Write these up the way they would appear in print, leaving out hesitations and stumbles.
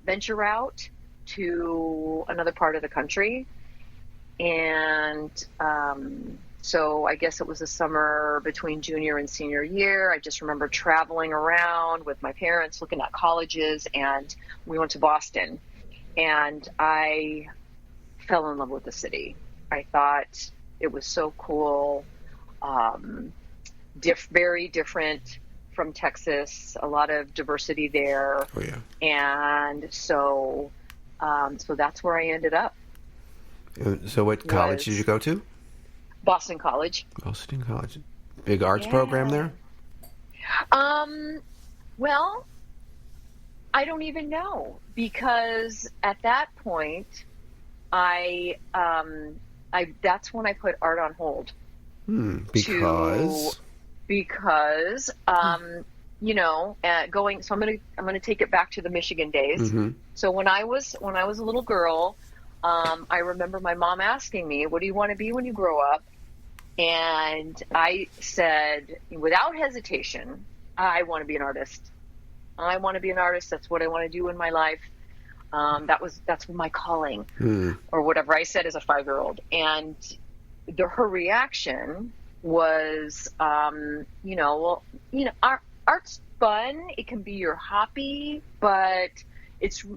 venture out to another part of the country. And so I guess it was the summer between junior and senior year. I just remember traveling around with my parents, looking at colleges, and we went to Boston. And I fell in love with the city. I thought it was so cool, very different from Texas, a lot of diversity there. Oh, yeah. And so that's where I ended up. So what college did you go to? Boston College. Boston College. Big arts program there? Well, I don't even know, because at that point, that's when I put art on hold. Because going. So I'm gonna take it back to the Michigan days. Mm-hmm. So when I was a little girl, I remember my mom asking me, "What do you want to be when you grow up?" And I said, without hesitation, I want to be an artist. I want to be an artist. That's what I want to do in my life. That's my calling, or whatever I said as a 5-year-old. And her reaction was, art's fun. It can be your hobby, but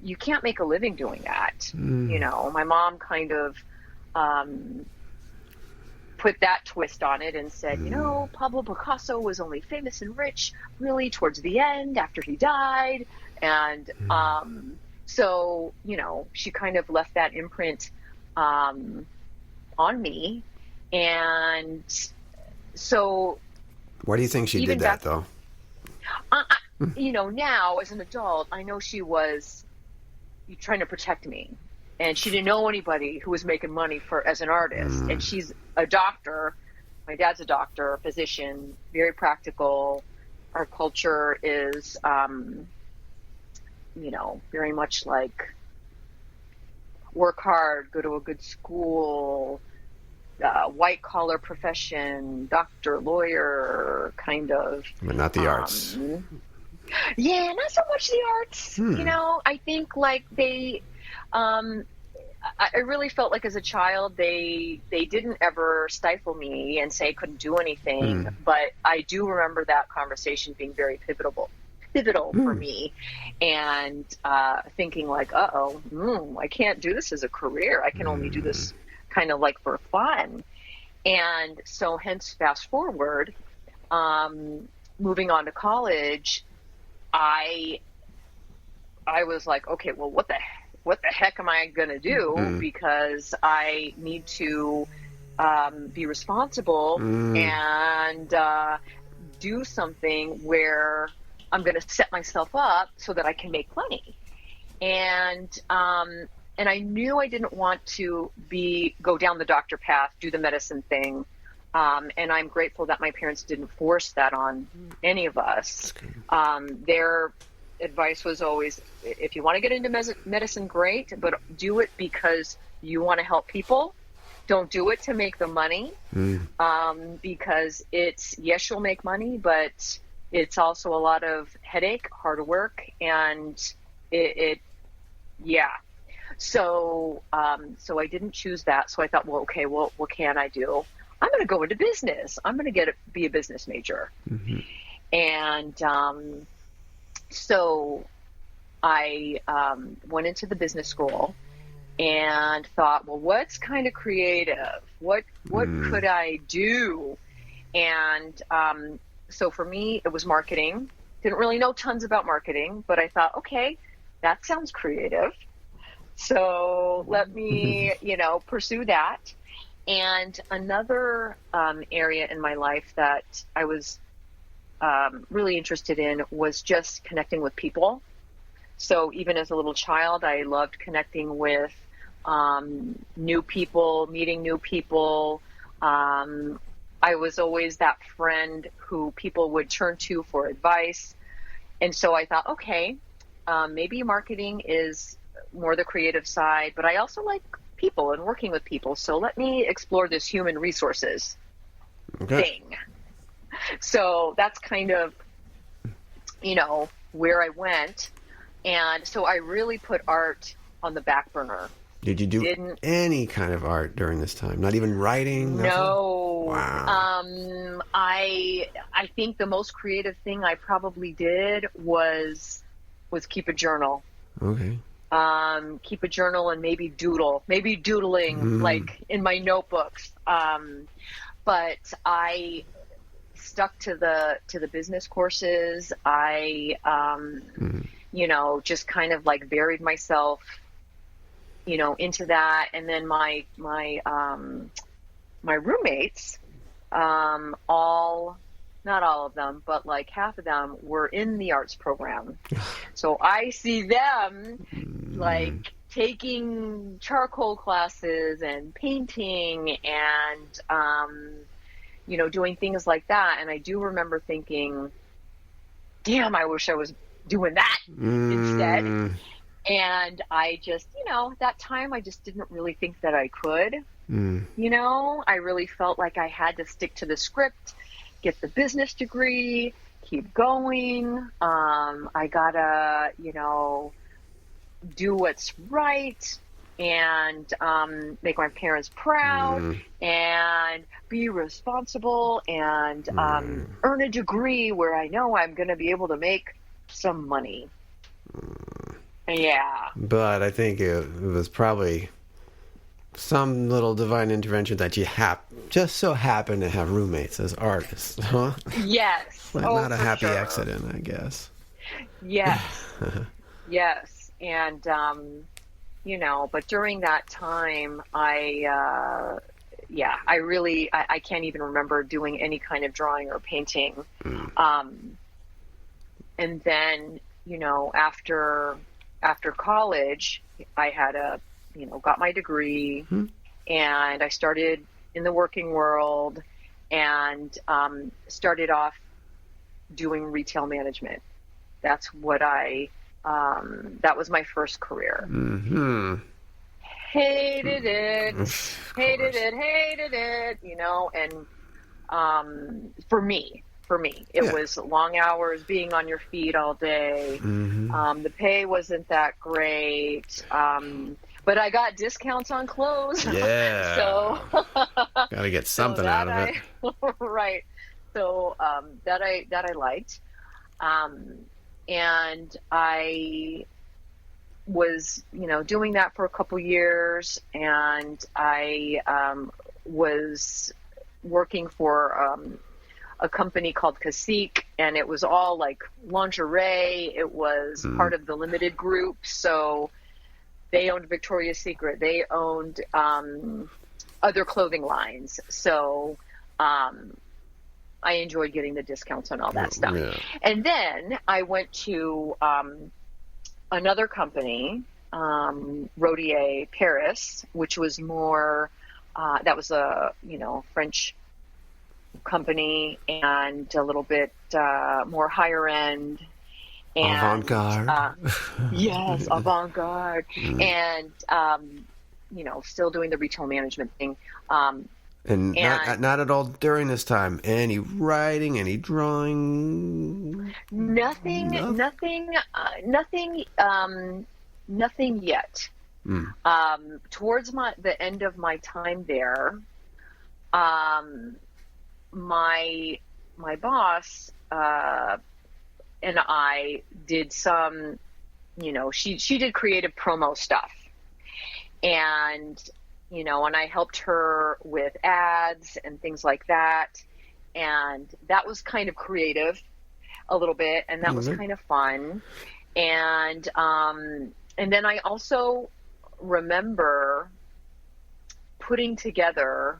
you can't make a living doing that. My mom kind of put that twist on it and said, Pablo Picasso was only famous and rich really towards the end after he died. And so, she kind of left that imprint on me. And so... Why do you think she did that, though? Now as an adult, I know she was trying to protect me. And she didn't know anybody who was making money as an artist. And she's a doctor. My dad's a doctor, a physician, very practical. Our culture is, very much like work hard, go to a good school, white collar profession, doctor, lawyer, kind of. But not the arts. Yeah, not so much the arts. I think like they... I really felt like as a child they didn't ever stifle me and say I couldn't do anything, but I do remember that conversation being very pivotal for me, and thinking like, I can't do this as a career. I can only do this kind of like for fun. And so hence fast forward, moving on to college, I was like, okay, well, what the heck am I going to do? Because I need to be responsible and do something where I'm going to set myself up so that I can make money. And I knew I didn't want to go down the doctor path, do the medicine thing. And I'm grateful that my parents didn't force that on any of us. Their advice was always, if you want to get into medicine, great, but do it because you want to help people. Don't do it to make the money, because yes, you'll make money, but it's also a lot of headache, hard work, and So I didn't choose that. So I thought, well, okay, well, what can I do? I'm going to go into business. I'm going to be a business major. And so I went into the business school and thought, well, what's kind of creative? What could I do? And so for me, it was marketing. Didn't really know tons about marketing, but I thought, okay, that sounds creative. So let me, pursue that. And another area in my life that I was really interested in was just connecting with people. So even as a little child, I loved connecting with new people, meeting new people. I was always that friend who people would turn to for advice. And so I thought, okay, maybe marketing is more the creative side, but I also like people and working with people. So let me explore this human resources thing. So that's kind of, where I went. And so I really put art on the back burner. Did you do any kind of art during this time? Not even writing? Nothing? No. Wow. I think the most creative thing I probably did was keep a journal. Okay. Keep a journal and maybe doodling like in my notebooks. But I stuck to the business courses. I just kind of like buried myself into that. And then my roommates, not all of them, but like half of them were in the arts program. So I see them like taking charcoal classes and painting and, doing things like that. And I do remember thinking, damn, I wish I was doing that instead. And I just, that time I just didn't really think that I could. I really felt like I had to stick to the script, get the business degree, keep going. I gotta, do what's right and make my parents proud and be responsible and earn a degree where I know I'm going to be able to make some money. Yeah. But I think it was probably some little divine intervention that you just so happen to have roommates as artists, huh? Yes. Not a happy accident, I guess. Yes. Yes. And, but during that time, I can't even remember doing any kind of drawing or painting. And then, after college, I had got my degree and I started in the working world and started off doing retail management. That's what that was my first career. Hated it, and for me, it was long hours, being on your feet all day. The pay wasn't that great, but I got discounts on clothes. Yeah. So gotta get something out of it. Right. So that I liked, and I was doing that for a couple years, and I was working for a company called Cacique, and it was all like lingerie. It was part of the Limited Group, so they owned Victoria's Secret. They owned other clothing lines. So I enjoyed getting the discounts on all that stuff. Yeah. And then I went to another company, Rodier Paris, which was more, that was a, French company and a little bit more higher end. And, avant-garde. Yes, avant-garde. And, still doing the retail management thing. And not at all during this time. Any writing, any drawing? Nothing yet. Towards the end of my time there, my boss and I did some, she did creative promo stuff, and and I helped her with ads and things like that, and that was kind of creative a little bit, and that was kind of fun, and then I also remember putting together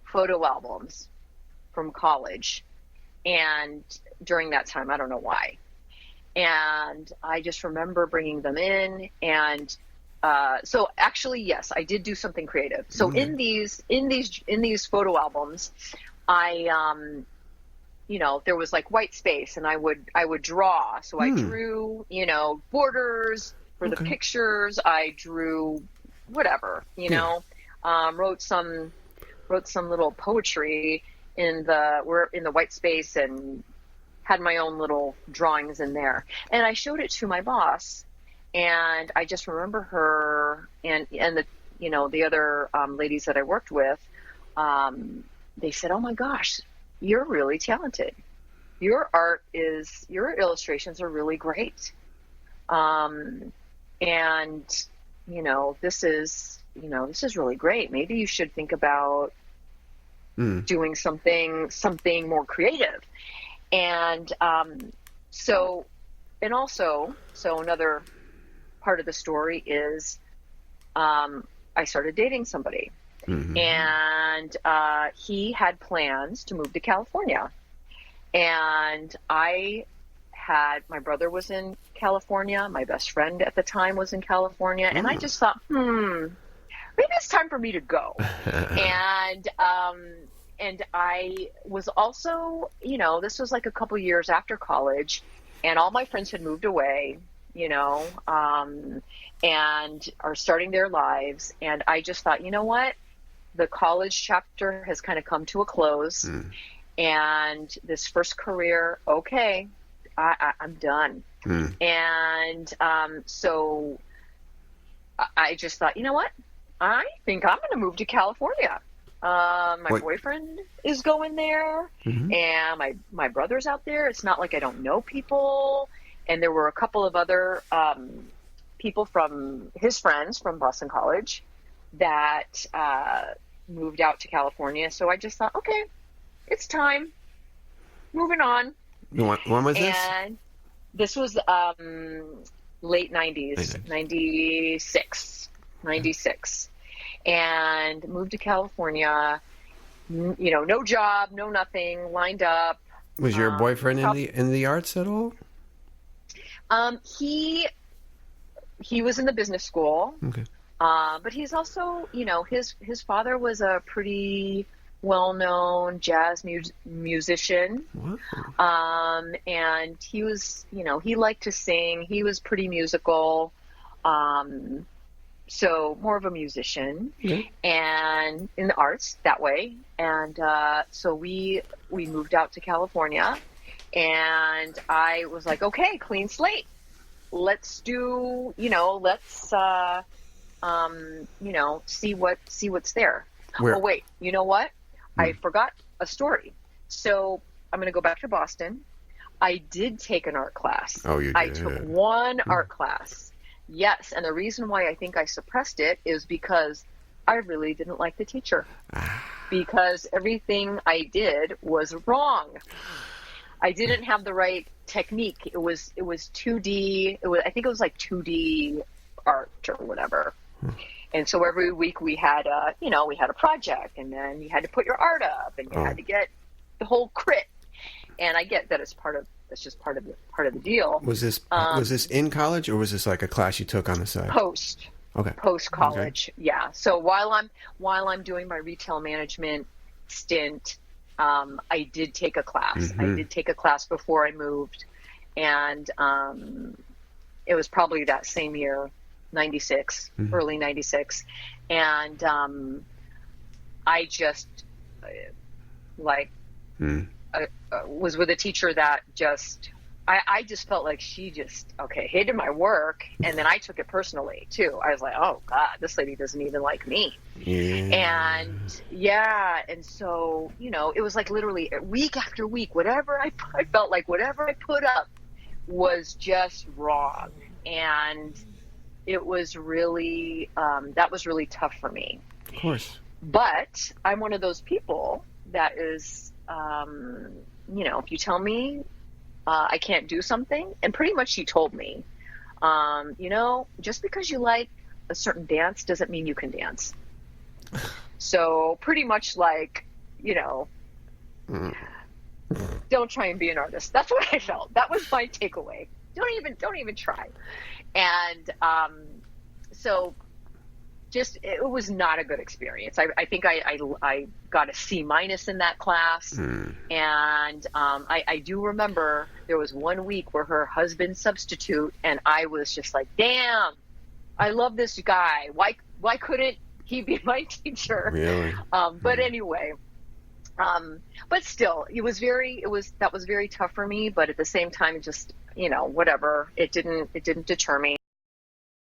photo albums from college, and during that time, I don't know why, and I just remember bringing them in, and so actually, yes, I did do something creative. So in these photo albums, I there was like white space, and I would draw. So I drew borders for the pictures. I drew whatever, wrote some little poetry in the white space, and had my own little drawings in there. And I showed it to my boss, And I just remember her and the, the other ladies that I worked with, they said, "Oh my gosh, you're really talented. Your illustrations are really great. And, this is really great. Maybe you should think about doing something more creative." And so another part of the story is I started dating somebody. Mm-hmm. And he had plans to move to California. And my brother was in California. My best friend at the time was in California. And I just thought, maybe it's time for me to go. And I was also, this was like a couple years after college, and all my friends had moved away, and are starting their lives. And I just thought, you know what? The college chapter has kind of come to a close. And this first career, okay, I'm done. And so I just thought, you know what? I think I'm going to move to California. My boyfriend is going there, and my brother's out there. It's not like I don't know people. And there were a couple of other people from his friends from Boston College that moved out to California. So I just thought, okay, it's time. Moving on. When was this? And this was late 90s, 96. And moved to California, no job, no nothing, lined up. Was your boyfriend in the arts at all? He was in the business school. Okay. But he's also, his father was a pretty well-known jazz musician. Wow. And he was, he liked to sing. He was pretty musical. So more of a musician, and in the arts that way. And so we moved out to California, and I was like, okay, clean slate. Let's do, see what's there. Where? Oh wait, you know what? I forgot a story. So I'm going to go back to Boston. I did take an art class. Oh, you did? I took one art class. Yes, and the reason why I think I suppressed it is because I really didn't like the teacher. Because everything I did was wrong. I didn't have the right technique. It was 2D. I think it was like 2D art or whatever. And so every week we had a project, and then you had to put your art up, and you had to get the whole crit. And I get that it's just part of the deal. Was this in college, or was this like a class you took on the side? Post. Okay. Post college. Okay. Yeah. So while I'm doing my retail management stint, I did take a class. I did take a class before I moved, and it was probably that same year, 96, early 96, and I just was with a teacher that I just felt like she just hated my work, and then I took it personally too. I was like, oh God, this lady doesn't even like me. And so it was like literally week after week, whatever I felt like whatever I put up was just wrong, and it was really that was really tough for me. Of course. But I'm one of those people that is if you tell me I can't do something, and pretty much she told me, just because you like a certain dance doesn't mean you can dance. So pretty much don't try and be an artist. That's what I felt. That was my takeaway. Don't even try. And so it was not a good experience. I think I got a C- in that class. And I do remember there was one week where her husband substitute, and I was just like, damn, I love this guy. Why couldn't he be my teacher? Really? But anyway, but still, that was very tough for me, but at the same time, just, whatever, it didn't deter me.